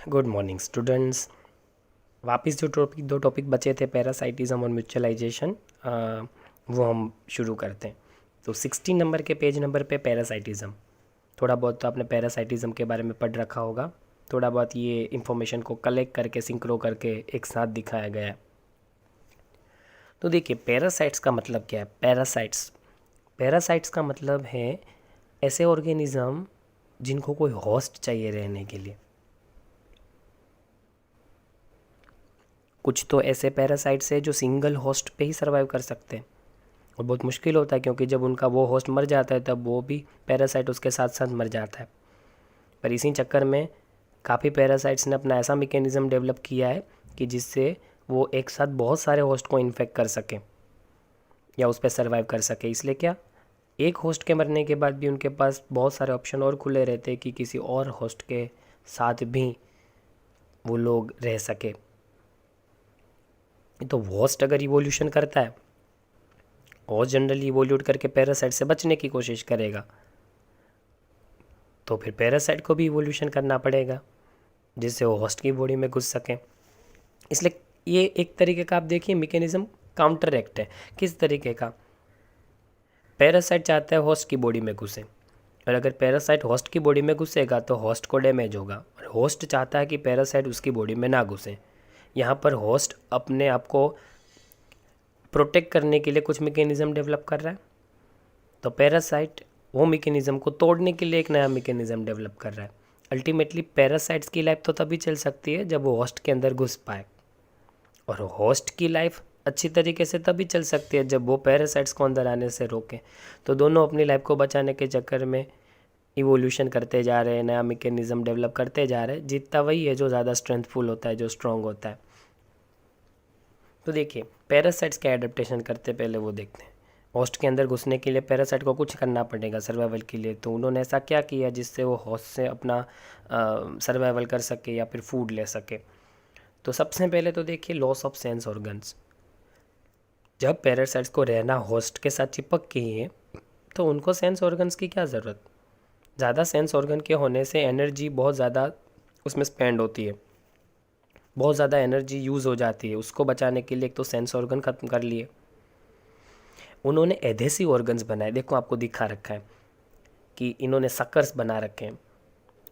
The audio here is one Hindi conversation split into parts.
Good morning students. वापस जो दो टॉपिक बचे थे, पैरासाइटिज्म और म्यूचुअलाइजेशन, वो हम शुरू करते हैं। तो 16 नंबर के पेज नंबर पे पैरासाइटिज्म। थोड़ा बहुत तो आपने पैरासाइटिज्म के बारे में पढ़ रखा होगा। थोड़ा बहुत ये इन्फॉर्मेशन को कलेक्ट करके सिंक्रो करके एक साथ दिखाया गया है। तो देखिए, पैरासाइट्स का मतलब क्या है। पैरासाइट्स का मतलब है ऐसे ऑर्गेनिज्म जिनको कोई होस्ट चाहिए रहने के लिए। कुछ तो ऐसे पैरासाइट्स है जो सिंगल होस्ट पे ही सर्वाइव कर सकते हैं, और बहुत मुश्किल होता है क्योंकि जब उनका वो होस्ट मर जाता है तब वो भी पैरासाइट उसके साथ साथ मर जाता है। पर इसी चक्कर में काफ़ी पैरासाइट्स ने अपना ऐसा मैकेनिज़्म डेवलप किया है कि जिससे वो एक साथ बहुत सारे होस्ट को इन्फेक्ट कर सके या उस पर सर्वाइव कर सके। इसलिए क्या, एक होस्ट के मरने के बाद भी उनके पास बहुत सारे ऑप्शन और खुले रहते हैं कि किसी और होस्ट के साथ भी वो लोग रह सके। तो होस्ट अगर इवोल्यूशन करता है, होस्ट जनरली इवोल्यूट करके पैरासाइट से बचने की कोशिश करेगा, तो फिर पैरासाइट को भी इवोल्यूशन करना पड़ेगा जिससे वो होस्ट की बॉडी में घुस सके। इसलिए ये एक तरीके का आप देखिए मैकेनिज्म काउंटर एक्ट है। किस तरीके का, पैरासाइट चाहता है होस्ट की बॉडी में घुसे, और अगर पैरासाइट होस्ट की बॉडी में घुसेगा तो होस्ट को डैमेज होगा, और होस्ट चाहता है कि पैरासाइट उसकी बॉडी में ना घुसे। यहाँ पर होस्ट अपने आप को प्रोटेक्ट करने के लिए कुछ मैकेनिज्म डेवलप कर रहा है, तो पैरासाइट वो मैकेनिज्म को तोड़ने के लिए एक नया मैकेनिज्म डेवलप कर रहा है। अल्टीमेटली पैरासाइट्स की लाइफ तो तभी चल सकती है जब वो होस्ट के अंदर घुस पाए, और होस्ट की लाइफ अच्छी तरीके से तभी चल सकती है जब वो पैरासाइट्स को अंदर आने से रोके। तो दोनों अपनी लाइफ को बचाने के चक्कर में इवोल्यूशन करते जा रहे हैं, नया मैकेनिज्म डेवलप करते जा रहे हैं। जीतता वही है जो ज़्यादा स्ट्रेंथफुल होता है, जो स्ट्रॉन्ग होता है। तो देखिए, पैरासाइट्स क्या एडेप्टेशन करते पहले वो देखते हैं। होस्ट के अंदर घुसने के लिए पैरासाइट को कुछ करना पड़ेगा सर्वाइवल के लिए, तो उन्होंने ऐसा क्या किया जिससे वो होस्ट से अपना सर्वाइवल कर सके या फिर फूड ले सके। तो सबसे पहले तो देखिए, लॉस ऑफ सेंस ऑर्गन्स। जब पैरासाइट्स को रहना होस्ट के साथ चिपक के ही है, तो उनको सेंस ऑर्गन्स की क्या ज़रूरत। ज़्यादा सेंस ऑर्गन के होने से एनर्जी बहुत ज़्यादा उसमें स्पेंड होती है, बहुत ज़्यादा एनर्जी यूज़ हो जाती है। उसको बचाने के लिए एक तो सेंस ऑर्गन ख़त्म कर लिए, उन्होंने एधेसिव ऑर्गन्स बनाए। देखो आपको दिखा रखा है कि इन्होंने सकर्स बना रखे हैं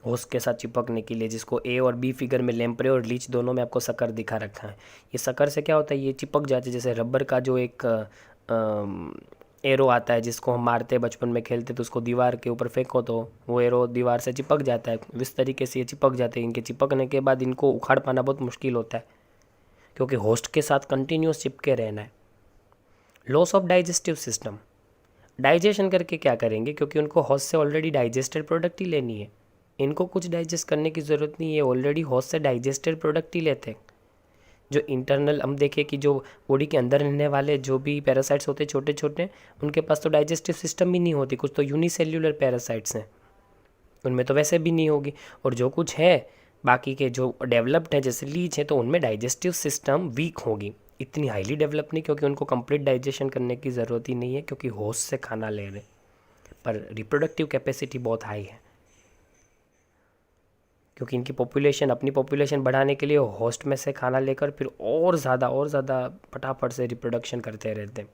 होस्ट के साथ चिपकने के लिए, जिसको ए और बी फिगर में लेम्प्रे और लीच दोनों में आपको सकर दिखा रखा है। ये सकर से क्या होता है, ये चिपक जाते हैं। जैसे रबर का जो एक एरो आता है जिसको हम मारते बचपन में खेलते, तो उसको दीवार के ऊपर फेंको तो वो एरो दीवार से चिपक जाता है। इस तरीके से ये चिपक जाते हैं। इनके चिपकने के बाद इनको उखाड़ पाना बहुत मुश्किल होता है क्योंकि होस्ट के साथ कंटिन्यूस चिपके रहना है। Loss of digestive system, digestion करके क्या करेंगे, क्योंकि उनको होस्ट से ऑलरेडी डाइजेस्टेड प्रोडक्ट ही लेनी है। इनको कुछ डाइजेस्ट करने की ज़रूरत नहीं है, ऑलरेडी होस्ट से डाइजेस्टेड प्रोडक्ट ही लेते हैं। जो इंटरनल हम देखें कि जो बॉडी के अंदर रहने वाले जो भी पैरासाइट्स होते हैं छोटे छोटे, उनके पास तो डाइजेस्टिव सिस्टम भी नहीं होती। कुछ तो यूनिसेल्युलर पैरासाइट्स हैं, उनमें तो वैसे भी नहीं होगी। और जो कुछ है बाकी के जो डेवलप्ड हैं जैसे लीच है, तो उनमें डाइजेस्टिव सिस्टम वीक होगी, इतनी हाईली डेवलप नहीं, क्योंकि उनको कंप्लीट डाइजेशन करने की ज़रूरत ही नहीं है क्योंकि होस्ट से खाना ले रहे। पर रिप्रोडक्टिव कैपेसिटी बहुत हाई है क्योंकि इनकी पॉपुलेशन, अपनी पॉपुलेशन बढ़ाने के लिए होस्ट में से खाना लेकर फिर और ज़्यादा फटाफट से रिप्रोडक्शन करते रहते हैं।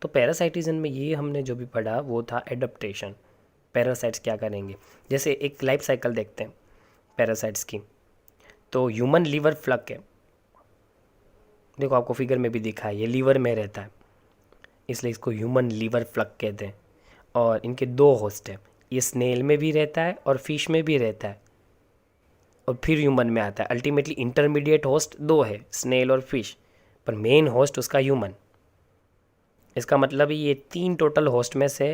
तो पैरासाइटिज्म में ये हमने जो भी पढ़ा वो था एडप्टेशन। पैरासाइट्स क्या करेंगे, जैसे एक लाइफ साइकिल देखते हैं पैरासाइट्स की। तो ह्यूमन लीवर फ्लक है, देखो आपको फिगर में भी दिखा है, ये लीवर में रहता है इसलिए इसको ह्यूमन लीवर फ्लक कहते हैं। और इनके दो होस्ट हैं, ये स्नेल में भी रहता है और फिश में भी रहता है और फिर ह्यूमन में आता है। अल्टीमेटली इंटरमीडिएट होस्ट दो है, स्नेल और फिश, पर मेन होस्ट उसका ह्यूमन। इसका मतलब ये तीन टोटल होस्ट में से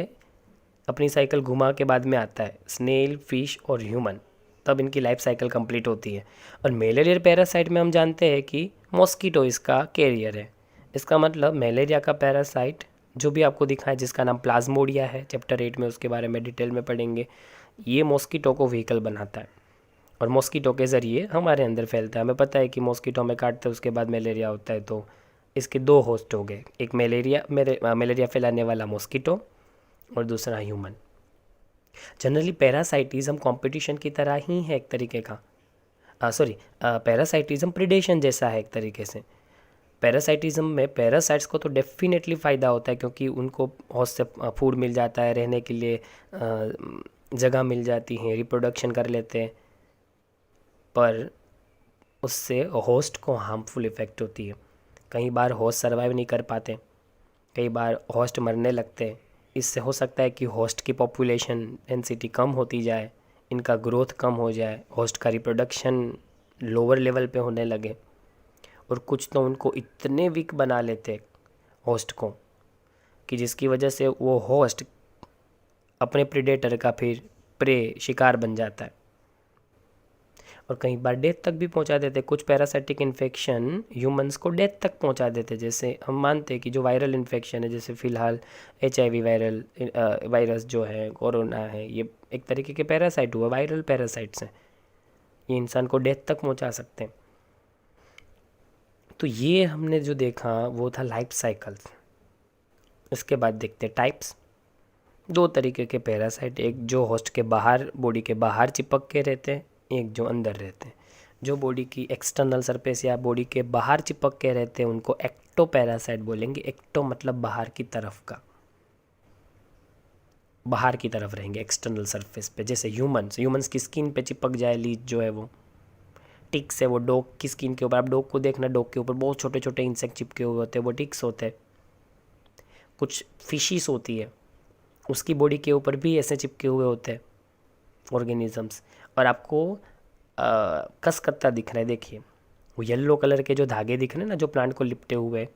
अपनी साइकिल घुमा के बाद में आता है स्नेल, फिश और ह्यूमन, तब इनकी लाइफ साइकिल कंप्लीट होती है। और मलेरिया पैरासाइट में हम जानते हैं कि मॉस्किटो इसका कैरियर है। इसका मतलब मलेरिया का पैरासाइट जो भी आपको दिखा है जिसका नाम प्लाज्मोडिया है, चैप्टर 8 में उसके बारे में डिटेल में पढ़ेंगे, ये मॉस्किटो को व्हीकल बनाता है और मॉस्किटो के ज़रिए हमारे अंदर फैलता है। हमें पता है कि मॉस्किटो में काटते हैं उसके बाद मलेरिया होता है। तो इसके दो होस्ट हो गए, एक मलेरिया फैलाने वाला मॉस्किटो और दूसरा ह्यूमन। जनरली पैरासाइटिज्म कंपटीशन की तरह ही है एक तरीके का। पैरासाइटिज्म प्रिडेशन जैसा है एक तरीके से। पैरासाइटिज्म में पैरासाइट्स को तो डेफिनेटली फ़ायदा होता है क्योंकि उनको होस्ट से फूड मिल जाता है, रहने के लिए जगह मिल जाती है, रिप्रोडक्शन कर लेते हैं, पर उससे होस्ट को हार्मफुल इफ़ेक्ट होती है। कई बार होस्ट सर्वाइव नहीं कर पाते, कई बार होस्ट मरने लगते हैं। इससे हो सकता है कि होस्ट की पॉपुलेशन डेंसिटी कम होती जाए, इनका ग्रोथ कम हो जाए, होस्ट का रिप्रोडक्शन लोअर लेवल पे होने लगे, और कुछ तो उनको इतने वीक बना लेते होस्ट को कि जिसकी वजह से वो होस्ट अपने प्रीडेटर का फिर प्रे शिकार बन जाता है, और कई बार डेथ तक भी पहुंचा देते। कुछ पैरासाइटिक इन्फेक्शन ह्यूमंस को डेथ तक पहुंचा देते। जैसे हम मानते हैं कि जो वायरल इन्फेक्शन है, जैसे फ़िलहाल HIV वायरस जो है, कोरोना है, ये एक तरीके के पैरासाइट हुआ, वायरल पैरासाइट्स हैं, ये इंसान को डेथ तक पहुंचा सकते हैं। तो ये हमने जो देखा वो था लाइफ साइकिल्स। इसके बाद देखते हैं टाइप्स। 2 तरीके के पैरासाइट, एक जो होस्ट के बाहर, बॉडी के बाहर चिपक के रहते हैं, एक जो अंदर रहते हैं। जो बॉडी की एक्सटर्नल सरफेस या बॉडी के बाहर चिपक के रहते हैं उनको एक्टो पैरासाइट बोलेंगे। एक्टो मतलब बाहर की तरफ का, बाहर की तरफ रहेंगे एक्सटर्नल सरफेस पे। जैसे ह्यूमंस की स्किन पे चिपक जाए लीच जो है वो, टिक्स है वो डॉग की स्किन के ऊपर। आप डॉग को देखना, डॉग के ऊपर बहुत छोटे छोटे इंसेक्ट चिपके हुए होते हैं, वो टिक्स होते हैं। कुछ फिशिस होती है, उसकी बॉडी के ऊपर भी ऐसे चिपके हुए होते हैं ऑर्गेनिजम्स। और आपको कसकत्ता दिख रहा है, देखिए वो येलो कलर के जो धागे दिख रहे हैं ना, जो प्लांट को लिपटे हुए,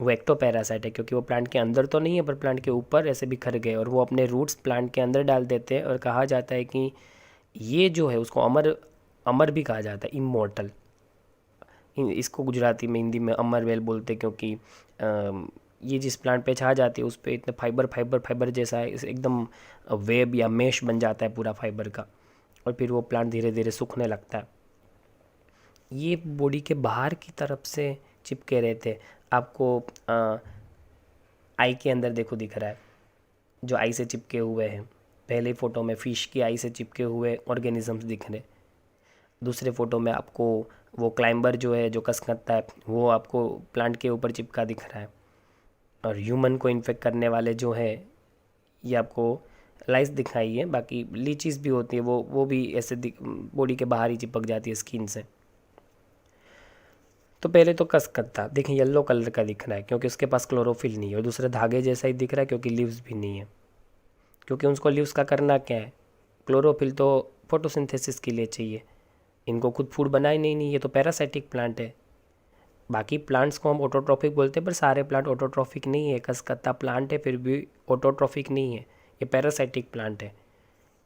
वो एक्टो पैरासाइट है, क्योंकि वो प्लांट के अंदर तो नहीं है पर प्लांट के ऊपर ऐसे बिखर गए, और वो अपने रूट्स प्लांट के अंदर डाल देते हैं। और कहा जाता है कि ये जो है उसको अमर अमर भी कहा जाता है, इमोर्टल। इसको गुजराती में, हिंदी में अमर वेल बोलते हैं, क्योंकि ये जिस प्लांट पे छा जाती है उस पर इतने फाइबर जैसा है, एकदम वेब या मेश बन जाता है पूरा फाइबर का, और फिर वो प्लांट धीरे धीरे सूखने लगता है। ये बॉडी के बाहर की तरफ से चिपके रहते। आपको आई के अंदर देखो दिख रहा है, जो आई से चिपके हुए हैं। पहले फ़ोटो में फ़िश की आई से चिपके हुए ऑर्गेनिजम्स दिख रहे, दूसरे फ़ोटो में आपको वो क्लाइंबर जो है, जो कसकत्ता है, वो आपको प्लांट के ऊपर चिपका दिख रहा है। और ह्यूमन को इन्फेक्ट करने वाले जो है, ये आपको लाइस दिखाई है। बाकी लीचीज भी होती है, वो भी ऐसे बॉडी के बाहर ही चिपक जाती है स्किन से। तो पहले तो कसकत्ता देखें, येलो कलर का दिख रहा है क्योंकि उसके पास क्लोरोफिल नहीं है, और दूसरा धागे जैसा ही दिख रहा है क्योंकि लीव्स भी नहीं है। क्योंकि उसको लीव्स का करना क्या है, क्लोरोफिल तो फोटोसिंथेसिस के लिए चाहिए, इनको खुद फूड बनाए नहीं, ये तो पैरासाइटिक प्लांट है। बाकी प्लांट्स को हम ऑटोट्रॉफिक बोलते हैं, पर सारे प्लांट ऑटोट्रॉफिक नहीं है। कसकत्ता प्लांट है फिर भी ऑटोट्रॉफिक नहीं है, ये पैरासाइटिक प्लांट है।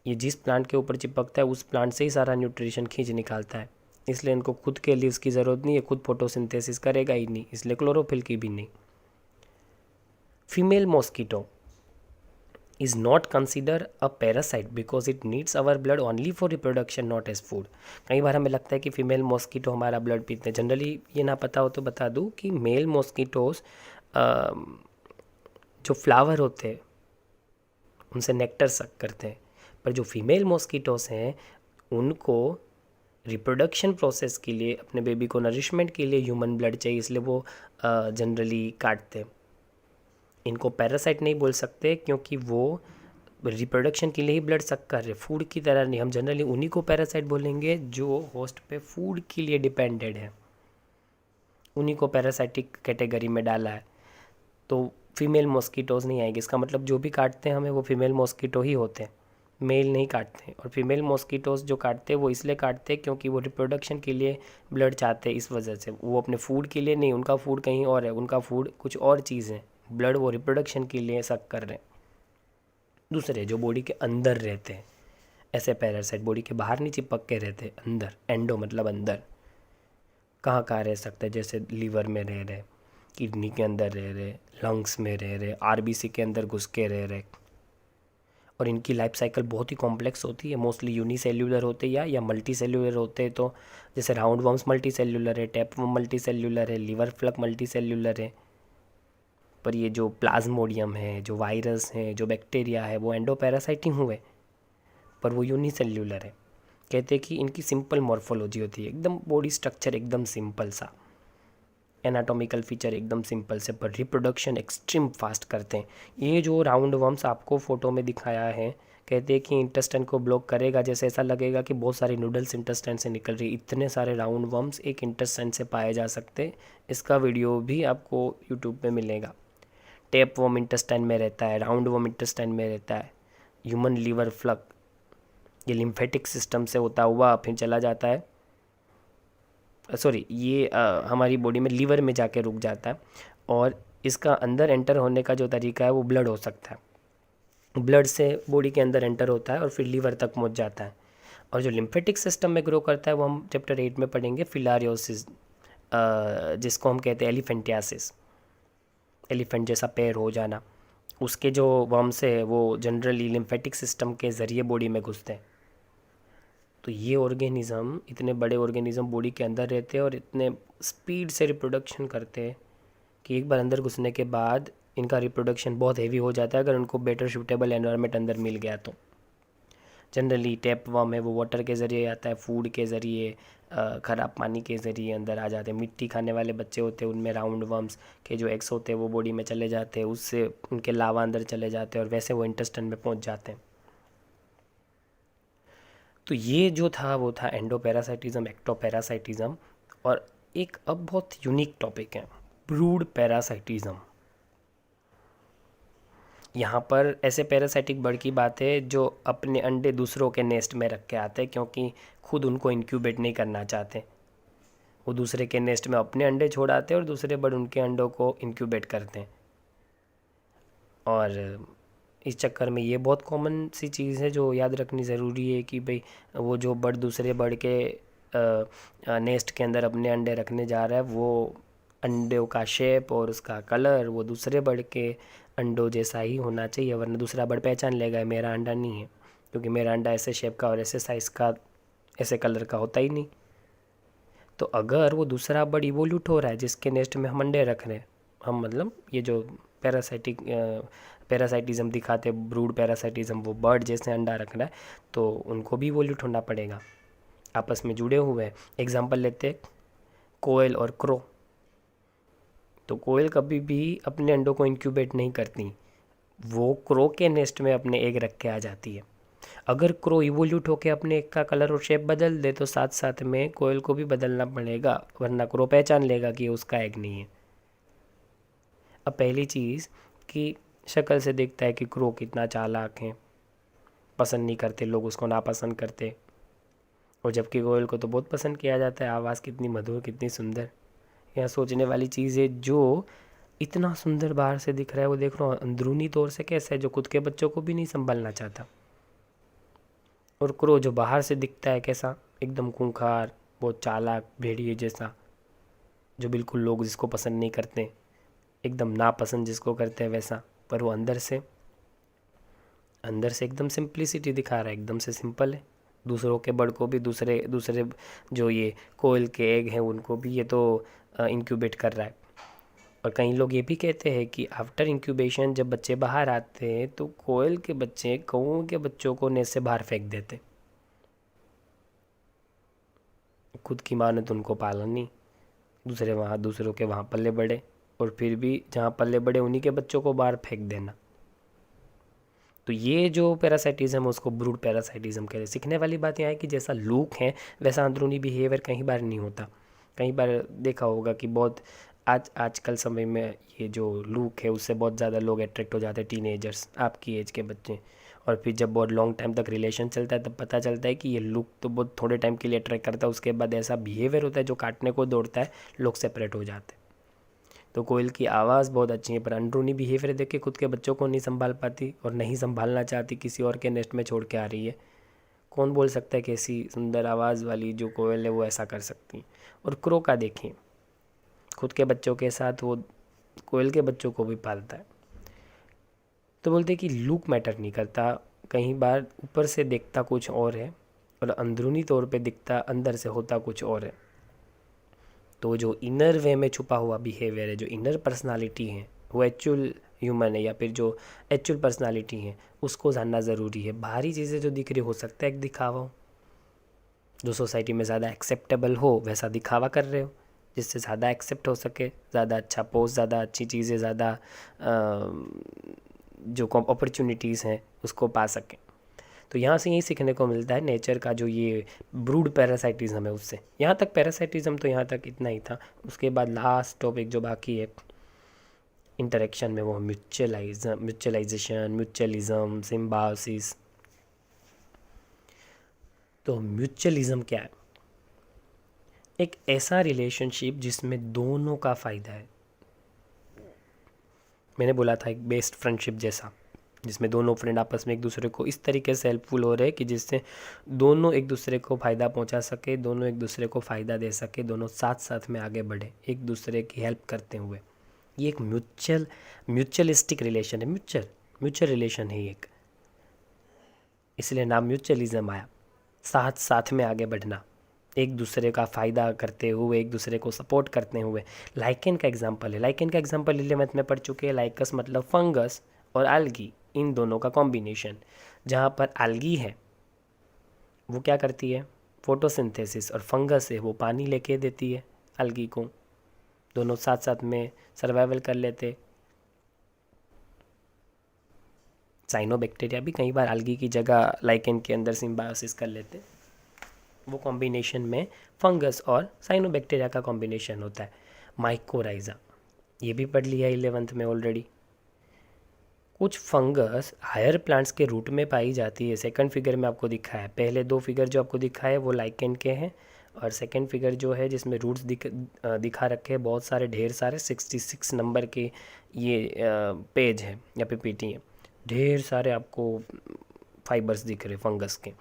ये जिस प्लांट के ऊपर चिपकता है उस प्लांट से ही सारा न्यूट्रिशन खींच निकालता है, इसलिए इनको खुद के लीव्स की ज़रूरत नहीं है, खुद फोटोसिंथेसिस करेगा ही नहीं, इसलिए क्लोरोफिल की भी नहीं। Female mosquito is not considered a parasite because it needs our blood only for reproduction, not as food। कई बार हमें लगता है कि फीमेल मॉस्किटो हमारा ब्लड पीते हैं। जनरली ये ना पता हो तो बता दूँ कि मेल मॉस्किटोज जो फ्लावर होते हैं उनसे नेक्टर सक करते हैं, पर जो फीमेल मॉस्किटोज हैं उनको रिप्रोडक्शन प्रोसेस के लिए, अपने बेबी को नरिशमेंट के लिए ह्यूमन ब्लड चाहिए, इसलिए वो जनरली काटते हैं। इनको पैरासाइट नहीं बोल सकते क्योंकि वो रिप्रोडक्शन के लिए ही ब्लड सक कर रहे, फूड की तरह नहीं। हम जनरली उन्हीं को पैरासाइट बोलेंगे जो होस्ट पे फूड के लिए डिपेंडेड है, उन्हीं को पैरासाइटिक कैटेगरी में डाला है। तो फीमेल मॉस्किटोज़ नहीं आएगी, इसका मतलब जो भी काटते हैं हमें वो फीमेल मॉस्किटो ही होते हैं, मेल नहीं काटते हैं। और फीमेल मॉस्किटोज़ जो काटते हैं वो इसलिए काटते हैं क्योंकि वो रिप्रोडक्शन के लिए ब्लड चाहते हैं, इस वजह से। वो अपने फूड के लिए नहीं, उनका फूड कहीं और है, उनका फूड कुछ और चीज़ है, ब्लड वो रिप्रोडक्शन के लिए सक कर रहे हैं। दूसरे जो बॉडी के अंदर रहते हैं, ऐसे पैरासाइट बॉडी के बाहर नहीं चिपक के रहते, अंदर, एंडो मतलब अंदर। कहाँ कहाँ रह सकते हैं, जैसे लीवर में रह रहे, किडनी के अंदर रह रहे, लंग्स में रह रहे, आरबीसी के अंदर घुस के रह रहे। और इनकी लाइफ साइकिल बहुत ही कॉम्प्लेक्स होती है, मोस्टली यूनिसेल्यूलर होते हैं या मल्टी सेल्यूलर होते हैं। तो जैसे राउंड वर्म्स मल्टी सेल्यूलर है, टैपवर्म मल्टी सेल्यूलर है, लीवर फ्लग मल्टी सेल्यूलर है। पर ये जो प्लाज्मोडियम है, जो वायरस है, जो बैक्टीरिया है, वो एंडोपैरासाइट ही हुए, पर वो यूनिसेल्यूलर है। कहते हैं कि इनकी सिंपल मॉर्फोलॉजी होती है, एकदम बॉडी स्ट्रक्चर एकदम सिंपल सा, एनाटॉमिकल फीचर एकदम सिंपल से, पर रिप्रोडक्शन एक्सट्रीम फास्ट करते हैं। ये जो राउंड वर्म्स आपको फ़ोटो में दिखाया है, कहते हैं कि इंटेस्टाइन को ब्लॉक करेगा, जैसे ऐसा लगेगा कि बहुत सारी नूडल्स इंटेस्टाइन से निकल रही, इतने सारे राउंड वर्म्स एक इंटेस्टाइन से पाए जा सकते। इसका वीडियो भी आपको यूट्यूब पे मिलेगा। टेप वर्म इंटेस्टाइन में रहता है, राउंड वर्म इंटेस्टाइन में रहता है। ह्यूमन लीवर फ्लक, ये लिम्फेटिक सिस्टम से होता हुआ फिर चला जाता है, सॉरी ये हमारी बॉडी में लीवर में जाके रुक जाता है, और इसका अंदर एंटर होने का जो तरीका है वो ब्लड हो सकता है। ब्लड से बॉडी के अंदर एंटर होता है और फिर लीवर तक पहुंच जाता है। और जो लिम्फेटिक सिस्टम में ग्रो करता है वो हम चैप्टर 8 में पढ़ेंगे, फिलारियोसिस, जिसको हम कहते हैं एलिफेंटियासिस, एलिफेंट जैसा पैर हो जाना। उसके जो वर्म्स है वो जनरली लिम्फेटिक सिस्टम के ज़रिए बॉडी में घुसते हैं। तो ये ऑर्गेनिज़म, इतने बड़े ऑर्गेनिज़म बॉडी के अंदर रहते हैं और इतने स्पीड से रिप्रोडक्शन करते हैं कि एक बार अंदर घुसने के बाद इनका रिप्रोडक्शन बहुत हेवी हो जाता है, अगर उनको बेटर सूटेबल एनवायरनमेंट अंदर मिल गया तो। जनरली टैप वर्म है वो वाटर के ज़रिए आता है, फूड के ज़रिए, ख़राब पानी के ज़रिए अंदर आ जाते हैं। मिट्टी खाने वाले बच्चे होते हैं, उनमें राउंड वर्म्स के जो एग्स होते हैं वो बॉडी में चले जाते हैं, उससे उनके लावा अंदर चले जाते हैं और वैसे वो इंटेस्टाइन में पहुंच जाते हैं। तो ये जो था वो था एंडोपैरासाइटिज्म, एक्टोपैरासाइटिज्म। और एक अब बहुत यूनिक टॉपिक है, ब्रूड पैरासाइटिज्म। यहाँ पर ऐसे पैरासाइटिक बर्ड की बात है जो अपने अंडे दूसरों के नेस्ट में रख के आते हैं, क्योंकि खुद उनको इंक्यूबेट नहीं करना चाहते। वो दूसरे के नेस्ट में अपने अंडे छोड़ आते हैं और दूसरे बर्ड उनके अंडों को इंक्यूबेट करते हैं। और इस चक्कर में ये बहुत कॉमन सी चीज़ है जो याद रखनी ज़रूरी है कि भाई वो जो बर्ड दूसरे बर्ड के नेस्ट के अंदर अपने अंडे रखने जा रहा है, वो अंडों का शेप और उसका कलर वो दूसरे बर्ड के अंडों जैसा ही होना चाहिए, वरना दूसरा बर्ड पहचान लेगा मेरा अंडा नहीं है, क्योंकि मेरा अंडा ऐसे शेप का और ऐसे साइज़ का ऐसे कलर का होता ही नहीं। तो अगर वो दूसरा बर्ड इवोल्यूट हो रहा है जिसके नेस्ट में हम अंडे रख रहे हैं, हम मतलब ये जो पैरासाइटिज्म दिखाते, ब्रूड पैरासाइटिज्म, वो बर्ड जैसे अंडा रख रहा है, तो उनको भी इवोल्यूट होना पड़ेगा, आपस में जुड़े हुए हैं। एग्जांपल लेते हैं कोयल और क्रो। तो कोयल कभी भी अपने अंडों को इंक्यूबेट नहीं करती, वो क्रो के नेस्ट में अपने एग रख के आ जाती है। अगर क्रो इवोल्यूट होकर अपने एग का कलर और शेप बदल दे तो साथ साथ में कोयल को भी बदलना पड़ेगा, वरना क्रो पहचान लेगा कि उसका एग नहीं है। अब पहली चीज़ कि शक्ल से दिखता है कि क्रो कितना चालाक है, पसंद नहीं करते लोग उसको, नापसंद करते। और जबकि कोयल को तो बहुत पसंद किया जाता है, आवाज़ कितनी मधुर, कितनी सुंदर। यहाँ सोचने वाली चीज़ है, जो इतना सुंदर बाहर से दिख रहा है वो देख लो अंदरूनी तौर से कैसा है, जो खुद के बच्चों को भी नहीं संभालना चाहता। और क्रो जो बाहर से दिखता है कैसा, एकदम खूंखार, बहुत चालाक, भेड़िए जैसा, जो बिल्कुल लोग जिसको पसंद नहीं करते, एकदम नापसंद जिसको करते हैं वैसा। पर वो अंदर से एकदम सिंप्लिसिटी दिखा रहा है, एकदम से सिंपल है। दूसरों के बर्ड को भी, दूसरे जो ये कोयल के एग हैं उनको भी ये तो इंक्यूबेट कर रहा है। और कई लोग ये भी कहते हैं कि आफ्टर इंक्यूबेशन जब बच्चे बाहर आते हैं तो कोयल के बच्चे कौओं के बच्चों को नेस्ट से बाहर फेंक देते। खुद की माँ ने तो उनको पाला नहीं, दूसरों के वहाँ पल्ले बड़े, और फिर भी जहाँ पल्ले बड़े उन्हीं के बच्चों को बाहर फेंक देना। तो ये जो पैरासाइटिज्म है उसको ब्रूड पैरासाइटिज्म कहते हैं। सीखने वाली बात यह है कि जैसा लुक है वैसा अंदरूनी बिहेवियर कई बार नहीं होता। कई बार देखा होगा कि बहुत आजकल समय में ये जो लुक है उससे बहुत ज़्यादा लोग अट्रैक्ट हो जाते हैं, टीनेजर्स, आपकी एज के बच्चे। और फिर जब बहुत लॉन्ग टाइम तक रिलेशन चलता है तब पता चलता है कि ये लुक तो बहुत थोड़े टाइम के लिए अट्रैक्ट करता है, उसके बाद ऐसा बिहेवियर होता है जो काटने को दौड़ता है, लोग सेपरेट हो जाते हैं। तो कोयल की आवाज़ बहुत अच्छी है, पर अंदरूनी बिहेवियर देख के खुद के बच्चों को नहीं संभाल पाती और नहीं संभालना चाहती, किसी और के नेस्ट में छोड़ के आ रही है। कौन बोल सकता है कि ऐसी सुंदर आवाज़ वाली जो कोयल है वो ऐसा कर सकती। और क्रो का देखें, खुद के बच्चों के साथ वो कोयल के बच्चों को भी पालता है। तो बोलते कि लुक मैटर नहीं करता, कई बार ऊपर से दिखता कुछ और है और अंदरूनी तौर पे दिखता अंदर से होता कुछ और है। तो जो इनर वे में छुपा हुआ बिहेवियर है, जो इनर पर्सनालिटी है, वो एक्चुअल ह्यूमन है या फिर जो एक्चुअल पर्सनालिटी है, उसको जानना ज़रूरी है। बाहरी चीज़ें जो दिख रही हो सकता है एक दिखावा हो, जो सोसाइटी में ज़्यादा एक्सेप्टेबल हो वैसा दिखावा कर रहे हो, जिससे ज़्यादा एक्सेप्ट हो सके, ज़्यादा अच्छा पोस्ट, ज़्यादा अच्छी चीज़ें, ज़्यादा जो अपॉर्चुनिटीज़ हैं उसको पा सकें। तो यहाँ से यही सीखने को मिलता है नेचर का जो ये ब्रूड पैरासाइटिज्म है उससे। यहाँ तक पैरासाइटिज्म तो यहाँ तक इतना ही था। उसके बाद लास्ट टॉपिक जो बाकी है इंटरेक्शन में, वो म्यूचुअलाइजेशन, म्यूचुअलिज्म, सिम्बायोसिस। तो म्यूचुअलिज्म क्या है? एक ऐसा रिलेशनशिप जिसमें दोनों का फ़ायदा है। मैंने बोला था एक बेस्ट फ्रेंडशिप जैसा, जिसमें दोनों फ्रेंड आपस में एक दूसरे को इस तरीके से हेल्पफुल हो रहे हैं कि जिससे दोनों एक दूसरे को फ़ायदा पहुंचा सके, दोनों एक दूसरे को फ़ायदा दे सके, दोनों साथ साथ में आगे बढ़े एक दूसरे की हेल्प करते हुए। ये एक म्यूचुअलिस्टिक रिलेशन है, म्यूचुअल रिलेशन है एक, इसलिए नाम म्यूचुअलिज्म आया। साथ साथ में आगे बढ़ना, एक दूसरे का फ़ायदा करते हुए, एक दूसरे को सपोर्ट करते हुए। लाइकेन का एग्जांपल है, लाइकेन का एग्जांपल 11th में पढ़ चुके हैं। लाइकस मतलब फंगस और एल्गी, इन दोनों का कॉम्बिनेशन। जहाँ पर एल्गी है वो क्या करती है, फोटोसिंथेसिस, और फंगस है वो पानी लेके देती है एल्गी को। दोनों साथ साथ में सर्वाइवल कर लेते। साइनोबैक्टीरिया भी कई बार एल्गी की जगह लाइकेन के अंदर सिम्बायोसिस कर लेते। वो कॉम्बिनेशन में फंगस और साइनोबैक्टीरिया का कॉम्बिनेशन होता है। माइकोराइजा, ये भी पढ़ लिया 11th में ऑलरेडी। कुछ फंगस हायर प्लांट्स के रूट में पाई जाती है। सेकंड फिगर में आपको दिखा है, पहले दो फिगर जो आपको दिखा है वो लाइकेन के हैं, और सेकंड फिगर जो है जिसमें रूट्स दिखा रखे हैं बहुत सारे, ढेर सारे 66 नंबर के ये पेज है या पीपीटी है। ढेर सारे आपको फाइबर्स दिख रहे फंगस के,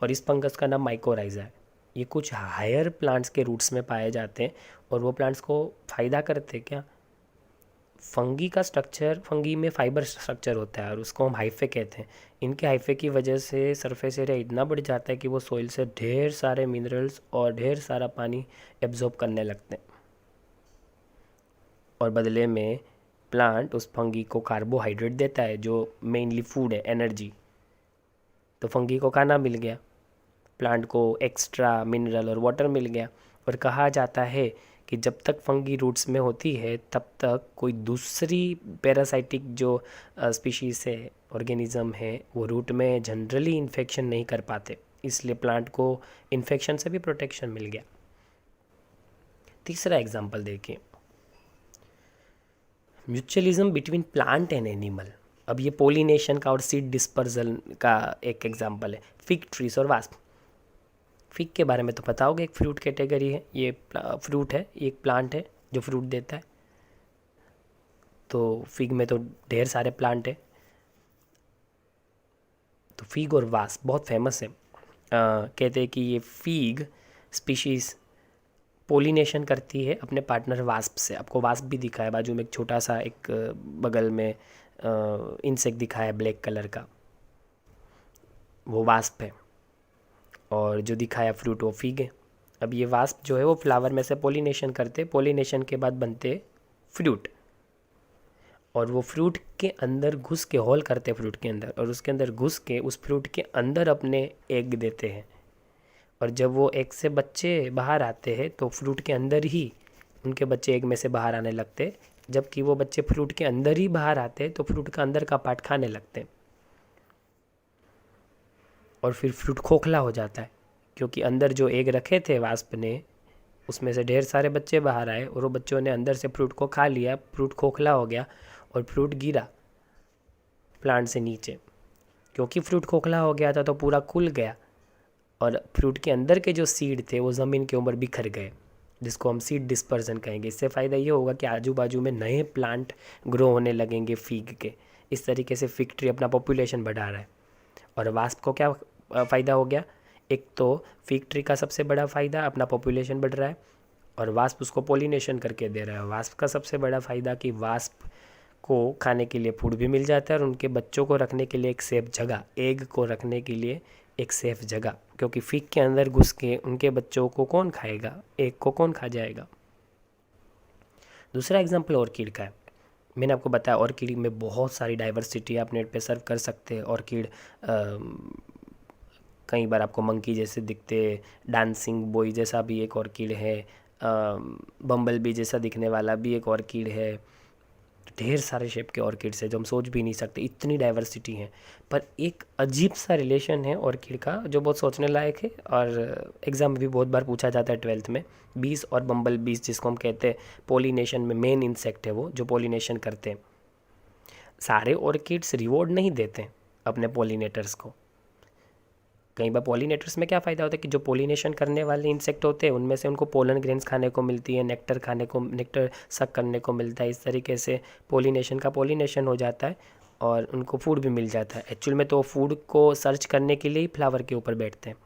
और इस फंगस का नाम माइकोराइजा है। ये कुछ हायर प्लांट्स के रूट्स में पाए जाते हैं, और वो प्लांट्स को फ़ायदा करते हैं क्या? फंगी का स्ट्रक्चर, फंगी में फाइबर स्ट्रक्चर होता है और उसको हम हाइफे कहते हैं। इनके हाइफे की वजह से सरफेस एरिया इतना बढ़ जाता है कि वो सोइल से ढेर सारे मिनरल्स और ढेर सारा पानी एब्जॉर्ब करने लगते हैं, और बदले में प्लांट उस फंगी को कार्बोहाइड्रेट देता है जो मेनली फूड है, एनर्जी। तो फंगी को खाना मिल गया, प्लांट को एक्स्ट्रा मिनरल और वाटर मिल गया। और कहा जाता है कि जब तक फंगी रूट्स में होती है तब तक कोई दूसरी पैरासाइटिक जो स्पीशीज़ है, ऑर्गेनिज्म है, वो रूट में जनरली इन्फेक्शन नहीं कर पाते, इसलिए प्लांट को इन्फेक्शन से भी प्रोटेक्शन मिल गया। तीसरा एग्जांपल देखिए, mutualism between plant and animal. अब ये पोलिनेशन का और सीड डिस्पर्जल का एक एग्जांपल है, फिग ट्रीज और वास्प। फिग के बारे में तो पता होगा, एक फ्रूट कैटेगरी है, ये फ्रूट है, ये एक प्लांट है जो फ्रूट देता है। तो फिग में तो ढेर सारे प्लांट है। तो फिग और वास्प बहुत फेमस है। कहते हैं कि ये फिग स्पीशीज़ पोलिनेशन करती है अपने पार्टनर वास्प से। आपको वास्प भी दिखा है बाजू में, एक छोटा सा एक बगल में इंसेक्ट दिखा है ब्लैक कलर का, वो वास्प है। और जो दिखाया फ्रूट वो फिग है। अब ये वास्प जो है वो फ्लावर में से पोलिनेशन करते, पोलिनेशन के बाद बनते फ्रूट, और वो फ्रूट के अंदर घुस के होल करते फ्रूट के अंदर, और उसके अंदर घुस के उस फ्रूट के अंदर अपने एग देते हैं। और जब वो एग से बच्चे बाहर आते हैं तो फ्रूट के अंदर ही उनके बच्चे एग में से बाहर आने लगते, जबकि वो बच्चे फ्रूट के अंदर ही बाहर आते तो फ्रूट का अंदर का पार्ट खाने लगते, और फिर फ्रूट खोखला हो जाता है, क्योंकि अंदर जो एग रखे थे वास्प ने उसमें से ढेर सारे बच्चे बाहर आए, और वो बच्चों ने अंदर से फ्रूट को खा लिया, फ्रूट खोखला हो गया और फ्रूट गिरा प्लांट से नीचे। क्योंकि फ्रूट खोखला हो गया था तो पूरा खुल गया, और फ्रूट के अंदर के जो सीड थे वो ज़मीन के ऊपर बिखर गए, जिसको हम सीड डिस्पर्जन कहेंगे। इससे फ़ायदा ये होगा कि आजू बाजू में नए प्लांट ग्रो होने लगेंगे फिग के। इस तरीके से फिग ट्री अपना पॉपुलेशन बढ़ा रहा है। और वास्प को क्या फ़ायदा हो गया? एक तो फिग ट्री का सबसे बड़ा फ़ायदा, अपना पॉपुलेशन बढ़ रहा है, और वास्प उसको पोलिनेशन करके दे रहा है। वास्प का सबसे बड़ा फ़ायदा कि वास्प को खाने के लिए फूड भी मिल जाता है, और उनके बच्चों को रखने के लिए एक सेफ जगह, एग को रखने के लिए एक सेफ जगह, क्योंकि फिग के अंदर घुस के उनके बच्चों को कौन खाएगा, एग को कौन खा जाएगा। दूसरा एग्जांपल ऑर्किड का है। मैंने आपको बताया ऑर्किड में बहुत सारी डाइवर्सिटी, आप नेट पे सर्च कर सकते हैं। ऑर्किड कई बार आपको मंकी जैसे दिखते, डांसिंग बॉय जैसा भी एक ऑर्किड है, बम्बल बी जैसा दिखने वाला भी एक ऑर्किड है। ढेर सारे शेप के ऑर्किड्स है जो हम सोच भी नहीं सकते, इतनी डाइवर्सिटी है। पर एक अजीब सा रिलेशन है ऑर्किड का जो बहुत सोचने लायक है, और एग्ज़ाम में भी बहुत बार पूछा जाता है 12th में। बीस और बम्बल बीस जिसको हम कहते हैं पोलिनेशन में मेन इंसेक्ट है वो जो पोलिनेशन करते हैं। सारे ऑर्किड्स रिवॉर्ड नहीं देते अपने पोलिनेटर्स को। कई बार पॉलिनेटर्स में क्या फ़ायदा होता है कि जो पोलिनेशन करने वाले इंसेक्ट होते हैं उनमें से उनको पोलन ग्रेन्स खाने को मिलती है, नेक्टर सक करने को मिलता है। इस तरीके से पोलिनेशन का पोलिनेशन हो जाता है और उनको फूड भी मिल जाता है। एक्चुअल में तो फूड को सर्च करने के लिए ही फ्लावर के ऊपर बैठते हैं।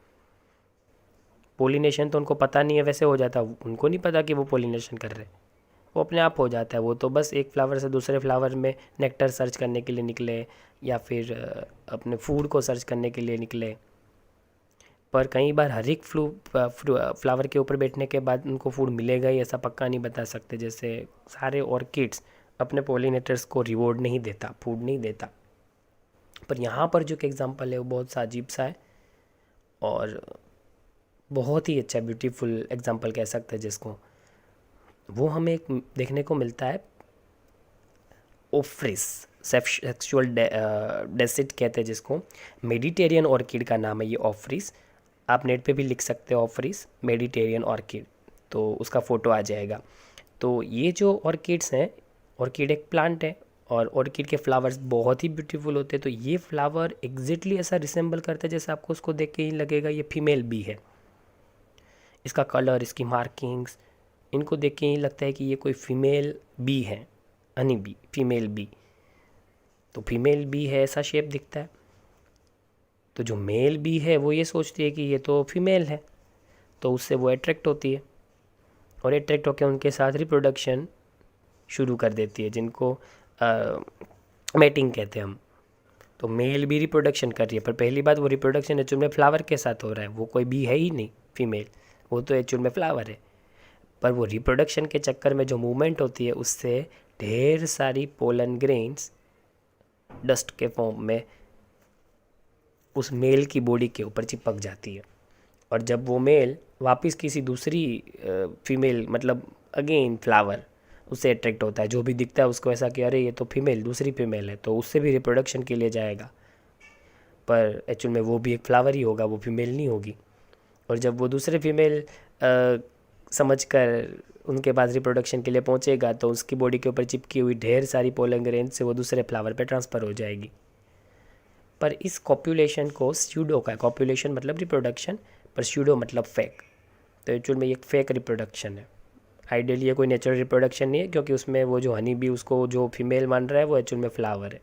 पोलिनेशन तो उनको पता नहीं है, वैसे हो जाता है, उनको नहीं पता कि वो पोलिनेशन कर रहे हैं, वो अपने आप हो जाता है। वो तो बस एक फ्लावर से दूसरे फ्लावर में नेक्टर सर्च करने के लिए निकले या फिर अपने फूड को सर्च करने के लिए निकले। पर कई बार हर एक फ्लावर के ऊपर बैठने के बाद उनको फूड मिलेगा ही ऐसा पक्का नहीं बता सकते। जैसे सारे ऑर्किड्स अपने पोलिनेटर्स को रिवॉर्ड नहीं देता, फूड नहीं देता। पर यहाँ पर जो एक एग्जांपल है वो बहुत सा अजीब सा है और बहुत ही अच्छा ब्यूटीफुल एग्जांपल कह सकते हैं जिसको। वो हमें एक देखने को मिलता है ओफ्रिस सेक्सुअल डेसिट कहते हैं जिसको। मेडिटेरियन ऑर्किड का नाम है ये ऑफ्रिस। आप नेट पे भी लिख सकते हो ऑफ्रिस मेडिटेरियन ऑर्किड, तो उसका फ़ोटो आ जाएगा। तो ये जो ऑर्किड्स हैं, ऑर्किड एक प्लांट है और ऑर्किड के फ्लावर्स बहुत ही ब्यूटीफुल होते हैं। तो ये फ्लावर एग्जैक्टली ऐसा रिसेंबल करता है जैसे आपको उसको देख के ही लगेगा ये फीमेल बी है। इसका कलर, इसकी मार्किंग्स, इनको देख के ही लगता है कि ये कोई फीमेल बी है, हनी बी, फीमेल बी। तो फीमेल बी है ऐसा शेप दिखता है। तो जो मेल बी है वो ये सोचती है कि ये तो फीमेल है, तो उससे वो अट्रैक्ट होती है और अट्रैक्ट होकर उनके साथ रिप्रोडक्शन शुरू कर देती है, जिनको मेटिंग कहते हैं हम। तो मेल भी रिप्रोडक्शन कर रही है, पर पहली बात वो रिप्रोडक्शन एक्चुअल में फ्लावर के साथ हो रहा है, वो कोई बी है ही नहीं फीमेल, वो तो एक्चुअल में फ्लावर है। पर वो रिप्रोडक्शन के चक्कर में जो मूवमेंट होती है उससे ढेर सारी पोलन ग्रेन्स डस्ट के फॉर्म में उस मेल की बॉडी के ऊपर चिपक जाती है। और जब वो मेल वापस किसी दूसरी फीमेल, मतलब अगेन फ्लावर, उससे अट्रैक्ट होता है, जो भी दिखता है उसको ऐसा कि अरे ये तो फीमेल, दूसरी फीमेल है, तो उससे भी रिप्रोडक्शन के लिए जाएगा। पर एक्चुअल में वो भी एक फ्लावर ही होगा, वो फीमेल नहीं होगी। और जब वो दूसरे फीमेल समझकर उनके पास रिप्रोडक्शन के लिए पहुंचेगा तो उसकी बॉडी के ऊपर चिपकी हुई ढेर सारी पोलन ग्रेन से वो दूसरे फ्लावर पे ट्रांसफ़र हो जाएगी। पर इस कॉप्यूलेशन को स्यूडो का, कॉप्यूलेशन मतलब रिप्रोडक्शन, पर स्यूडो मतलब फेक। तो एक्चुअल में ये फेक रिप्रोडक्शन है। आइडियली ये कोई नेचुरल रिप्रोडक्शन नहीं है, क्योंकि उसमें वो जो हनी बी उसको जो फीमेल मान रहा है वो एक्चुअल में फ्लावर है।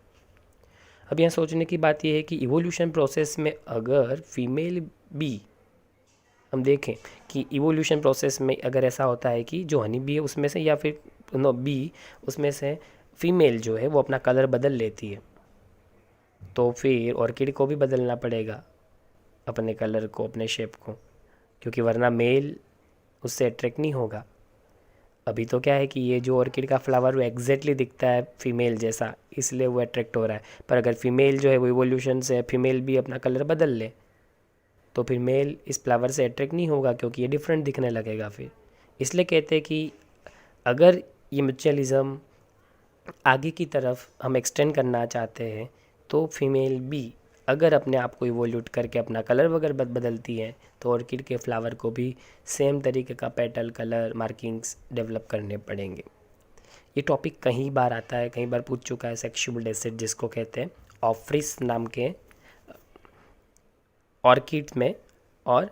अब यहाँ सोचने की बात यह है कि इवोल्यूशन प्रोसेस में अगर फीमेल बी, हम देखें कि इवोल्यूशन प्रोसेस में अगर ऐसा होता है कि जो हनी बी है उसमें से, या फिर नो बी उसमें से फीमेल जो है वो अपना कलर बदल लेती है, तो फिर ऑर्किड को भी बदलना पड़ेगा अपने कलर को, अपने शेप को, क्योंकि वरना मेल उससे अट्रैक्ट नहीं होगा। अभी तो क्या है कि ये जो ऑर्किड का फ्लावर वो एग्जैक्टली दिखता है फीमेल जैसा, इसलिए वो अट्रैक्ट हो रहा है। पर अगर फीमेल जो है वो इवोल्यूशन से फीमेल भी अपना कलर बदल ले तो फिर मेल इस फ्लावर से अट्रैक्ट नहीं होगा, क्योंकि ये डिफरेंट दिखने लगेगा फिर। इसलिए कहते हैं कि अगर ये म्यूचुअलिज्म आगे की तरफ हम एक्सटेंड करना चाहते हैं तो फीमेल बी अगर अपने आप को इवोल्यूट करके अपना कलर वगैरह बदलती है तो ऑर्किड के फ्लावर को भी सेम तरीके का पेटल कलर मार्किंग्स डेवलप करने पड़ेंगे। ये टॉपिक कई बार आता है, कई बार पूछ चुका है सेक्सुअल डेसिट जिसको कहते हैं, ऑफ्रिस नाम के ऑर्किड में और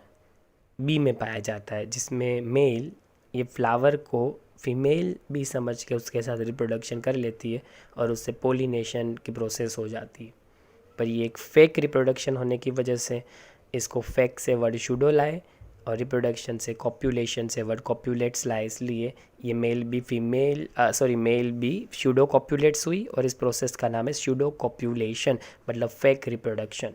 बी में पाया जाता है, जिसमें मेल ये फ्लावर को फीमेल भी समझ के उसके साथ रिप्रोडक्शन कर लेती है और उससे पोलिनेशन की प्रोसेस हो जाती है। पर ये एक फेक रिप्रोडक्शन होने की वजह से इसको फेक से वर्ड शूडो लाए और रिप्रोडक्शन से कॉप्यूलेशन से वर्ड कॉप्यूलेट्स लाए, इसलिए ये मेल बी शूडो कॉप्यूलेट्स हुई और इस प्रोसेस का नाम है शूडो कॉप्यूलेशन, मतलब फेक रिप्रोडक्शन।